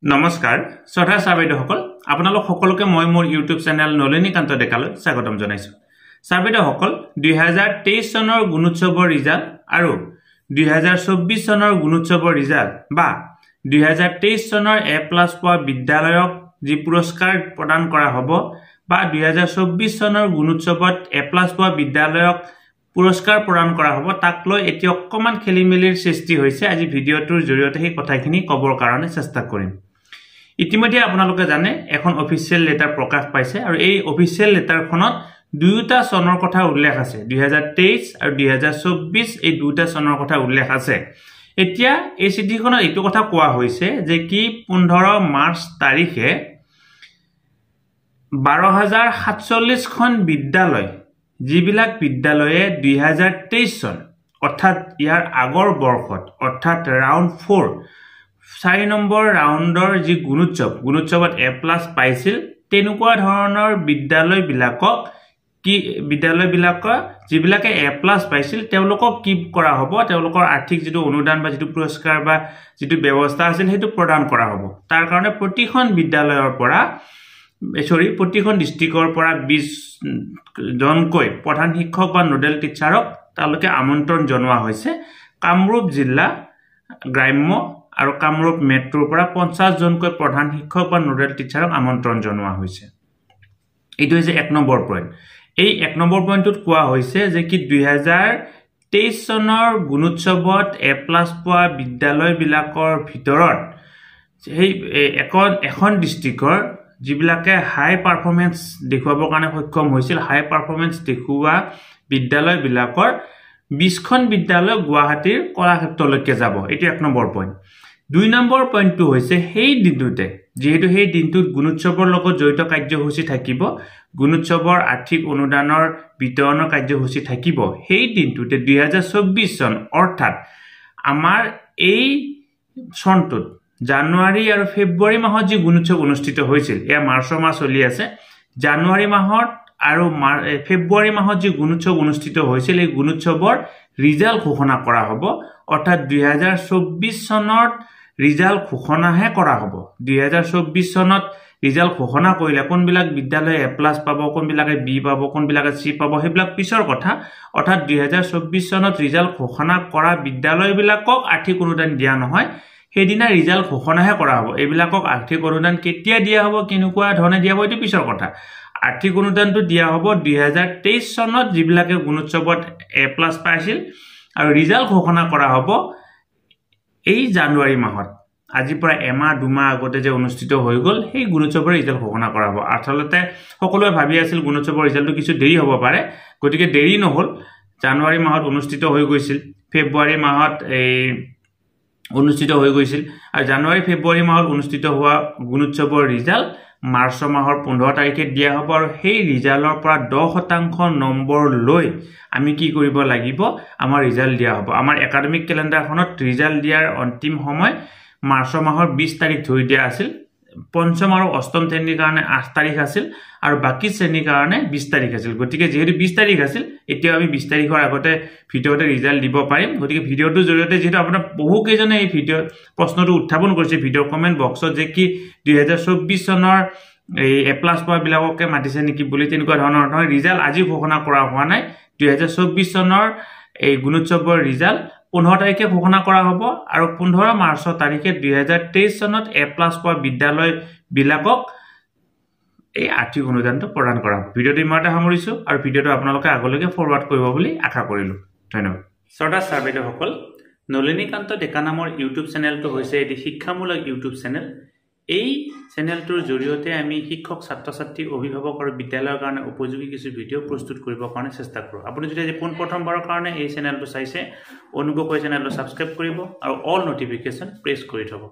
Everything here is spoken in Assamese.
নমস্কাৰ শ্ৰদ্ধা ছাৰবাইদেউসকল আপোনালোক সকলোকে মই মোৰ ইউটিউব চেনেল নলিনীকান্ত ডেকালৈ স্বাগতম জনাইছো। ছাৰবাইদেউসকল 2023 চনৰ গুণোৎসৱৰ ৰিজাল্ট আৰু 2024 চনৰ গুণোৎসৱৰ ৰিজাল্ট বা 2023 চনৰ A+ পোৱা বিদ্যালয়ক যি পুৰস্কাৰ প্ৰদান কৰা হ'ব বা 2024 চনৰ গুণোৎসৱত A+ পোৱা বিদ্যালয়ক পুৰস্কাৰ প্ৰদান কৰা হ'ব তাক লৈ এটি অকমান খেলিমেলিৰ সৃষ্টি হৈছে। আজি ভিডিঅটোৰ জৰিয়তে এই কথাখিনি কবৰ কাৰণে চেষ্টা কৰিম। ইতিমধ্যে আপোনালোকে জানে এখন অফিচিয়েল লেটাৰ প্ৰকাশ পাইছে আৰু এই অফিচিয়েল লেটাৰখনত দুয়োটা চনৰ কথা উল্লেখ আছে। 2023 আৰু 2024 এই দুয়োটা চনৰ কথা উল্লেখ আছে। এতিয়া এই চিঠিখনত এইটো কথা কোৱা হৈছে যে কি 15 মাৰ্চ তাৰিখে 12047 খন বিদ্যালয় যিবিলাক বিদ্যালয়ে 2023 চন অৰ্থাৎ ইয়াৰ আগৰ বৰ্ষত অৰ্থাৎ ৰাউণ্ড 4 নম্বৰ ৰাউণ্ডৰ যি গুণোৎসৱত A+ পাইছিল তেনেকুৱা ধৰণৰ বিদ্যালয়বিলাকক যিবিলাকে A+ পাইছিল তেওঁলোকক কি কৰা হ'ব, তেওঁলোকৰ আৰ্থিক যিটো অনুদান বা যিটো পুৰস্কাৰ বা যিটো ব্যৱস্থা আছিল সেইটো প্ৰদান কৰা হ'ব। তাৰ কাৰণে প্ৰতিখন ডিষ্ট্ৰিক্টৰ পৰা 20 জনকৈ প্ৰধান শিক্ষক বা নোডেল টিচাৰক তেওঁলোকে আমন্ত্ৰণ জনোৱা হৈছে। কামৰূপ জিলা গ্ৰাম্য আৰু কামৰূপ মেট্ৰোৰ পৰা 50 জনকৈ প্ৰধান শিক্ষক বা নোডেল টিচাৰক আমন্ত্ৰণ জনোৱা হৈছে। এইটো হৈছে 1 নম্বৰ পইণ্ট। এই 1 নম্বৰ পইণ্টত কোৱা হৈছে যে কি 2023 চনৰ গুণোৎসৱত A+ পোৱা বিদ্যালয়বিলাকৰ ভিতৰত সেই এখন ডিষ্ট্ৰিক্টৰ যিবিলাকে হাই পাৰফৰ্মেন্স দেখুৱাবৰ কাৰণে সক্ষম হৈছিল, হাই পাৰফৰ্মেন্স দেখুওৱা বিদ্যালয়বিলাকৰ 20খন বিদ্যালয় গুৱাহাটীৰ কলাক্ষেত্ৰলৈকে যাব। এইটো 1 নম্বৰ পইণ্ট। 2 নম্বৰ পইণ্টটো হৈছে সেই দিনটোতে যেহেতু সেই দিনটোত গুণোৎসৱৰ লগত জড়িত কাৰ্যসূচী থাকিব, গুণোৎসৱৰ আৰ্থিক অনুদানৰ বিতৰণৰ কাৰ্যসূচী থাকিব, সেই দিনটোতে 2024 চন অৰ্থাৎ আমাৰ এই চনটোত জানুৱাৰী আৰু ফেব্ৰুৱাৰী মাহত যি গুণোৎসৱ অনুষ্ঠিত হৈছিল, এয়া মাৰ্চৰ মাহ চলি আছে, জানুৱাৰী মাহত আৰু ফেব্ৰুৱাৰী মাহত যি গুণোৎসৱ অনুষ্ঠিত হৈছিল এই গুণোৎসৱৰ ৰিজাল্ট ঘোষণা কৰা হ'ব। অৰ্থাৎ 2024 চনত ৰিজাল্ট ঘোষণাহে কৰা হ'ব। 2024 চনত ৰিজাল্ট ঘোষণা কৰিলে কোনবিলাক বিদ্যালয়ে A+ পাব, কোনবিলাকে B পাব, কোনবিলাকে C পাব সেইবিলাক পিছৰ কথা। অৰ্থাৎ 2024 চনত ৰিজাল্ট ঘোষণা কৰা বিদ্যালয়বিলাকক আৰ্থিক অনুদান দিয়া নহয়, সেইদিনা ৰিজাল্ট ঘোষণাহে কৰা হ'ব। এইবিলাকক আৰ্থিক অনুদান কেতিয়া দিয়া হ'ব, কেনেকুৱা ধৰণে দিয়া হ'ব এইটো পিছৰ কথা। আৰ্থিক অনুদানটো দিয়া হ'ব 2023 চনত যিবিলাকে গুণোৎসৱত A+ পাইছিল আৰু ৰিজাল্ট ঘোষণা কৰা হ'ব এই জানুৱাৰী মাহত। আজিৰ পৰা এমাহ 2 মাহ আগতে যে অনুষ্ঠিত হৈ গ'ল সেই গুণোৎসৱৰ ৰিজাল্ট ঘোষণা কৰা হ'ব। আচলতে সকলোৱে ভাবি আছিল গুণোৎসৱৰ ৰিজাল্টটো কিছু দেৰি হ'ব পাৰে, গতিকে দেৰি নহ'ল। জানুৱাৰী মাহত অনুষ্ঠিত হৈ গৈছিল, ফেব্ৰুৱাৰী মাহত অনুষ্ঠিত হৈ গৈছিল আৰু জানুৱাৰী ফেব্ৰুৱাৰী মাহত অনুষ্ঠিত হোৱা গুণোৎসৱৰ ৰিজাল্ট মাৰ্চৰ মাহৰ 15 তাৰিখে দিয়া হ'ব। আৰু সেই ৰিজাল্টৰ পৰা 10% নম্বৰ লৈ আমি কি কৰিব লাগিব, আমাৰ ৰিজাল্ট দিয়া হ'ব। আমাৰ একাডেমিক কেলেণ্ডাৰখনত ৰিজাল্ট দিয়াৰ অন্তিম সময় মাৰ্চৰ মাহৰ 20 তাৰিখ ধৰি দিয়া আছিল। পঞ্চম আৰু অষ্টম শ্ৰেণীৰ কাৰণে 8 তাৰিখ আছিল আৰু বাকী শ্ৰেণীৰ কাৰণে 20 তাৰিখ আছিল। গতিকে যিহেতু 20 তাৰিখ আছিল, এতিয়া আমি 20 তাৰিখৰ আগতে ভিডিঅ'তে ৰিজাল্ট দিব পাৰিম। গতিকে ভিডিঅ'টোৰ জৰিয়তে যিহেতু আপোনাৰ বহুকেইজনে এই প্ৰশ্নটো উত্থাপন কৰিছে ভিডিঅ' কমেণ্ট বক্সত যে কি 2024 চনৰ এই A+ পোৱাবিলাককে মাতিছে নেকি বুলি, তেনেকুৱা ধৰণৰ নহয়। ৰিজাল্ট আজি ঘোষণা কৰা হোৱা নাই। 2024 চনৰ এই গুণোৎসৱৰ ৰিজাল্ট 15 তাৰিখে ঘোষণা কৰা হ'ব আৰু 15 মাৰ্চ তাৰিখে 2023 চনত A+ পোৱা বিদ্যালয়বিলাকক এই আৰ্থিক অনুদানটো প্ৰদান কৰা হ'ব। ভিডিঅ'টো ইমানতে সামৰিছোঁ আৰু ভিডিঅ'টো আপোনালোকে আগলৈকে ফৰৱাৰ্ড কৰিব বুলি আশা কৰিলোঁ। ধন্যবাদ। শ্ৰদ্ধা ছাৰবাইদেউসকল, নলিনীকান্ত ডেকা নামৰ ইউটিউব চেনেলটো হৈছে এটি শিক্ষামূলক ইউটিউব চেনেল। এই চেনেলটোৰ জৰিয়তে আমি শিক্ষক, ছাত্ৰ ছাত্ৰী, অভিভাৱক আৰু বিদ্যালয়ৰ কাৰণে উপযোগী কিছু ভিডিঅ' প্ৰস্তুত কৰিবৰ কাৰণে চেষ্টা কৰোঁ। আপুনি যদি আজি পোনপ্ৰথমবাৰৰ কাৰণে এই চেনেলটো চাইছে, অনুগ্ৰহ কৰি চেনেলটো ছাবস্ক্ৰাইব কৰিব আৰু অল নটিফিকেশ্যন প্ৰেছ কৰি থ'ব।